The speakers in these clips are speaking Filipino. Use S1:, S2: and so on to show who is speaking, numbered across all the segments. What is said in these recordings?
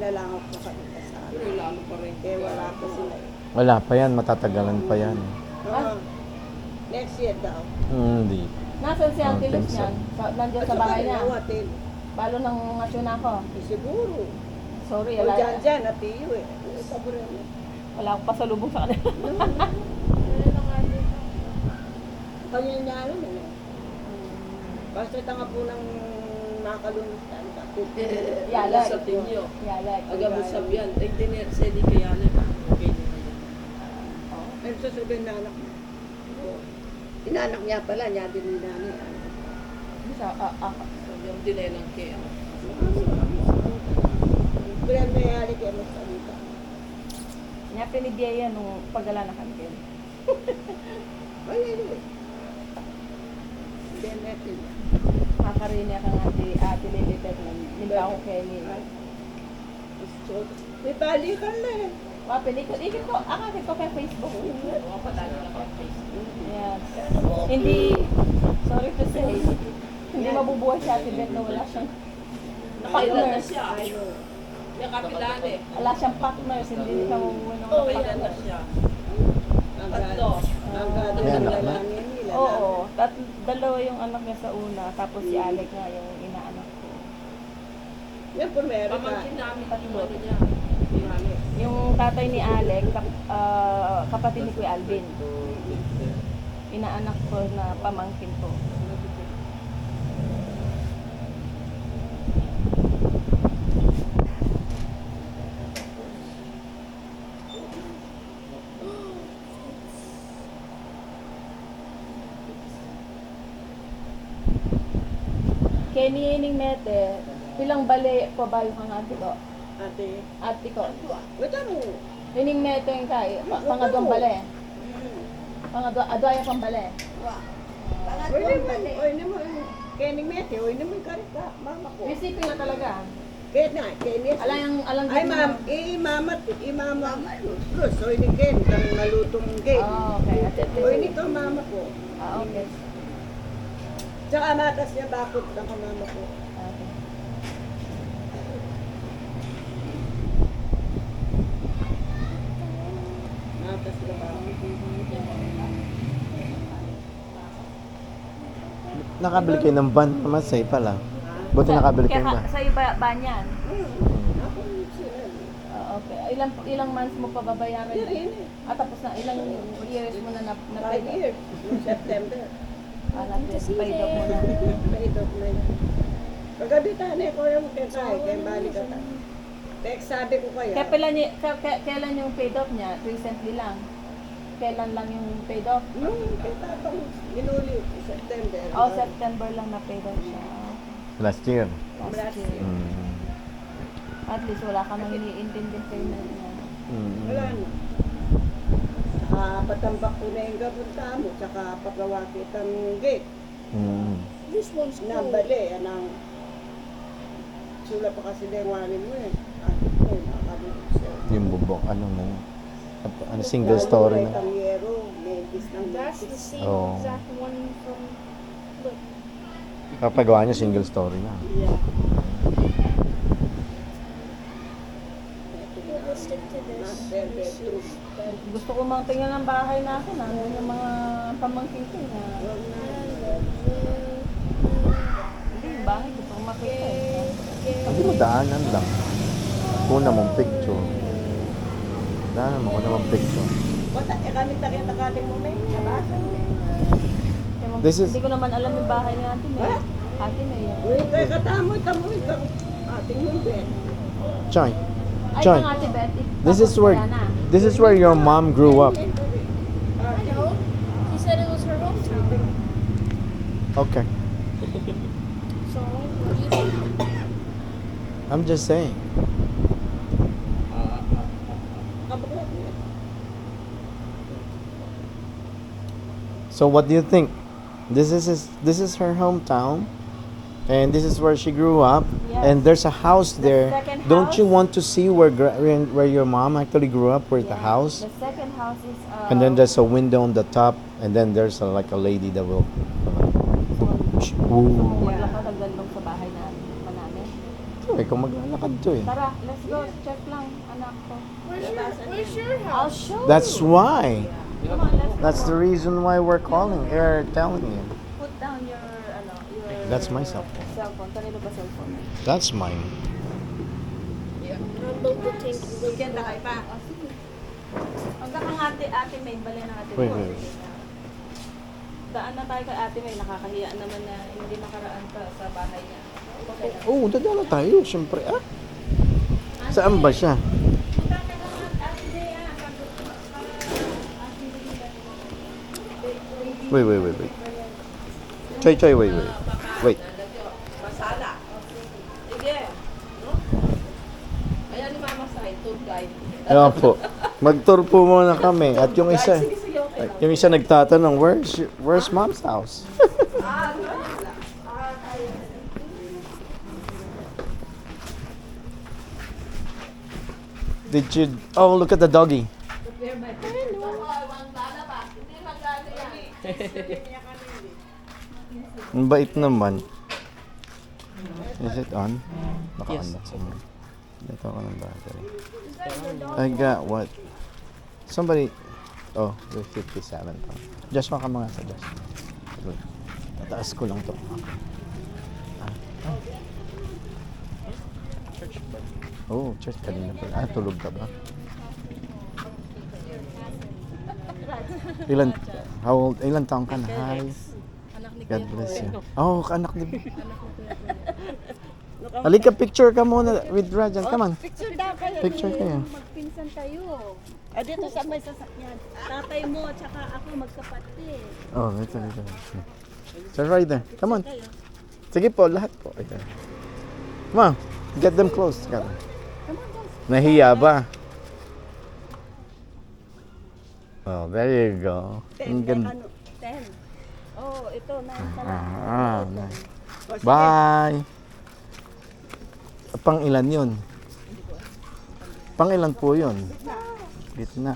S1: Lalangaw po kami kasama. Pero lalo pa rin. Kaya wala pa sila eh.
S2: Wala pa yan, matatagalan pa yan.
S1: Next year daw.
S2: Hindi.
S3: Nasaan si Auntie Luz niyan? Nandiyan sa bahay niya.
S1: Nawatin.
S3: Balo ng masyuna ko.
S1: Siguro.
S3: Sorry,
S1: O dyan, natiyo eh.
S3: wala akong pasalubong sa kanila.
S1: Pangyayari na eh. Basta tanga po ng makalunod.
S3: Yalag.
S4: Sa tinyo.
S3: Yalag.
S4: Aga mo sabihan, ay dinner sa di kaya na okay na yan.
S1: Ano sasabihin na anak mo? Inanak niya pala, niya din ni nanay.
S4: Sabihan dinner lang kaya.
S1: Pero nangyayari kaya magsalita.
S3: Niya pinibiyaya nung pagala na kami.
S1: Ay, anyway. Then natin.
S3: Makakarinig ka nga ate Lilibet ng nimba ko kay Nina.
S1: May balikan na eh.
S3: Ikit ko, akakit ko kay Facebook.
S4: Mga patalo na kay Facebook.
S3: Yes. Hindi, sorry to say, hindi mabubuhay si Ate Beth na wala siyang
S4: Nakailan na
S3: partners.
S4: siya. May kapilan eh.
S3: Wala siyang partners, hindi siya mabubuhay ng
S4: Nakailan na siya. Tatlo.
S1: Ang gado
S2: May
S1: ng
S2: anak na?
S1: lalangin nila.
S3: Oo, dalawa yung anak niya sa una, tapos si Alec nga yung inaanak ko.
S1: Yan po meron ka.
S4: Pamangkin namin yung ano niya. Yung
S3: Yung tatay ni Alec, kapatid ni Kuya Alvin. Inaanak ko na pamangkin ko. Kaya niining mete, pilang bali po ba yung ate ko?
S1: Ate.
S3: Ate ko.
S1: Wait mo.
S3: Ining mete yung kay, pangadwang bali. Adwaya pang bali.
S1: Oy naman. Oy naman. Kening mete. Oy naman karita. Mama ko.
S3: Isipin na talaga.
S1: Kaya na. Kening.
S3: Alang
S1: Ay ma'am. Mama. Plus. Oy ni Ken. Kang nalutong Ken.
S3: Oh, okay.
S1: Oy ni ka mama ko.
S3: Okay.
S1: Tsaka matas niya bakit ng mama ko.
S3: Okay.
S1: Matas niya bakit.
S2: Nakabili kayo ng van naman sa'yo pala. Buti nakabili kayo
S3: Kaya
S2: ba?
S3: sa iba ba niyan?
S1: Ako sila.
S3: Okay. Ilang months mo pa babayaran?
S1: Hindi rin eh.
S3: Tapos na ilang years mo na
S1: 5 years. September.
S3: Paid off mo na.
S1: Paid off na yun. Paggabi tayo ko yung kaya balik ka tayo. Text sabi ko kaya.
S3: Kailan yung paid off niya? Recently lang. Kailan lang yung paid off?
S1: Nung kitapang inuli, September.
S3: Oh, September lang na paid off siya.
S2: Last year.
S3: Last year.
S2: Mm.
S3: At least wala ka nang iniintinding payment niya.
S1: Wala na. Patambak ko na yung gabunta mo, tsaka pagawa kitang gate.
S4: This one's
S1: Nabali, anang sula pa kasi denwanin mo eh.
S2: Yung bubok, ano na yun? Ano, single story na.
S1: Tangero, medis ng
S5: That's the same
S2: Oh.
S5: exact one from. Look.
S2: Kapagawa niya single story na.
S1: Yeah.
S5: We'll stick to this.
S1: Master bedroom.
S3: Gusto ko mang tingnan ng bahay natin. Ano yung mga pamangkin ko na. Hindi, yung bahay gusto ko makita.
S2: Hindi mo daanan lang. Kuna mong picture. Daanan mo, kuna mong picture.
S1: Bata, kami takit-takating mo na yung nabasan eh.
S2: This is-
S3: Hindi ko naman alam yung bahay ni Ate May.
S1: What?
S3: Ate May.
S1: Uy, kaya katamoy, ating mo bed.
S2: Choy.
S3: Ay,
S2: Choy.
S3: pang Ate Betty.
S2: This is where your mom grew up.
S5: No. He said it was her hometown.
S2: Okay.
S5: So, what do you think?
S2: I'm just saying. So what do you think? This is her hometown, and this is where she grew up.
S3: Yes.
S2: And there's a house
S3: The
S2: there.
S3: second
S2: Don't you
S3: house-
S2: want to see where your mom actually grew up? Where the
S3: Yeah.
S2: house?
S3: The second house is
S2: And then there's a window on the top, and then there's like a lady that will. Ooh.
S3: Maglakad ang gandong sa bahay namin.
S2: Ikaw maglalakad to eh.
S3: Tara, let's go. Check lang, anak ko.
S5: Where's your
S3: I'll
S5: house?
S3: show
S2: That's
S3: you.
S2: why.
S3: Come on, let's
S2: That's the reason why we're calling. We're telling you.
S3: put down your,
S2: That's my cell phone.
S3: cellphone. Kanino ba cellphone?
S2: That's mine.
S5: About the tank.
S1: Weekend na kayo pa.
S3: Oh, sige. Hanggang ang ate May, bali ng ate
S2: Wait,
S3: May.
S2: wait.
S3: Daan na tayo kay ate May, nakakahiya naman na hindi nakaraan ka sa bahay niya. Okay lang.
S2: Oh, dadala tayo. Siyempre, ah. Saan ba siya? Wait. Choy, wait. Wait.
S4: Masala. Sige. No? Ayan ni Mama Sai, tour guide.
S2: Ayan po. Mag-tour po muna kami. At yung isa, nagtatanong, where's mom's house? Did you, oh, look at the doggy. Ang bait naman. Is it on? Naka-on na. Dito ako ng battery. I got what? Somebody, oh, with 57 pa. Just maka mga sa Just. Tataas ko lang to. Oh, church kanina pa. Ah, tulog ka ba? Ilan taong ka na? Hi. God bless you. Oh, anak ni Halika, picture ka muna with Rajan. Come on.
S1: Picture daw kayo.
S2: Picture kayo.
S3: Magpinsan tayo.
S1: Dito sa may sasakyan.
S3: Tatay mo at saka ako magkapatid.
S2: Oh, ito. So right there. Come on. Sige po, lahat po. Ito. Come on. Get them close together. Nahiya ba? Oh, there you go. Ang ganda.
S3: 10. Oh, ito na pala.
S2: Nice. Bye. Pang ilan yun? Pang ilan po yun? Gitna.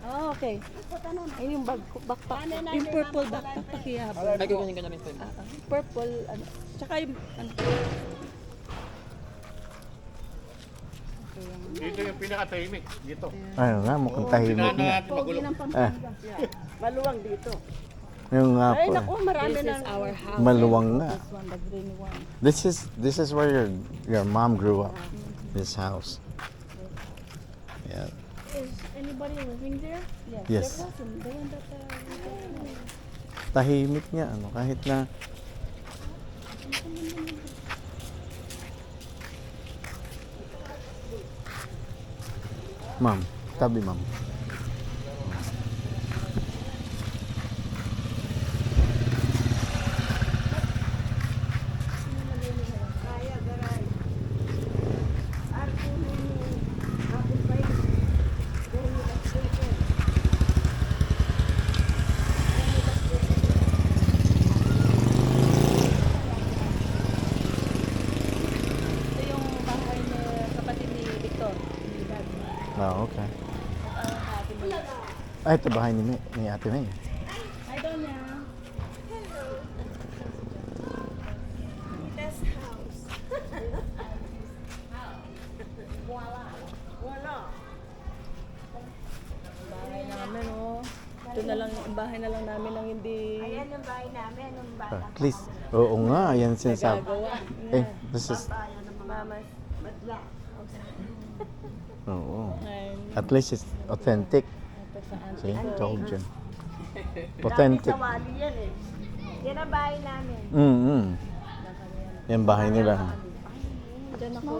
S3: Oh, okay. Ayun yung backpack. Yung purple backpack pakiyabot.
S4: Ay, kukunin ka namin po.
S3: Purple, ano. Tsaka yung, ano.
S6: Dito yung pinakatahimik. Dito.
S2: Ayun nga, mukhang tahimik nga.
S3: Pogi ng Pampanga.
S1: Maluwang dito.
S2: Yung nga
S1: Ay,
S2: po.
S1: naku, marami
S3: This
S1: na.
S3: is our house.
S2: Maluwang nga.
S3: This one, the green one.
S2: This is where your mom grew up. This house. Yeah.
S5: Is anybody living there?
S2: Yes.
S3: There wasn't. The one that,
S2: Tahimik niya, ano, kahit na Ma'am, tabi ma'am.
S3: ito yung bahay ni kapatid ni Victor. Ni Dad.
S2: Oh, okay.
S3: Ate May.
S2: Ay, ito bahay ni Ate May.
S3: Hi, Donya. Bahay namin, oh. Ito na lang, bahay na lang namin ang hindi
S1: Ayan yung bahay namin, yung bata.
S2: At least, oo nga, yan sinasabi.
S3: nagagawa.
S2: Eh, this is,
S3: Mamas.
S1: Madla.
S2: oo.
S3: And
S2: At least it's authentic.
S3: ito sa
S2: See,
S3: auntie ko.
S2: told you.
S1: Dati
S2: Authentic.
S1: sa wali yan eh. Yan ang bahay namin.
S2: Mm-hmm. Yan bahay nila.
S3: Diyan ako.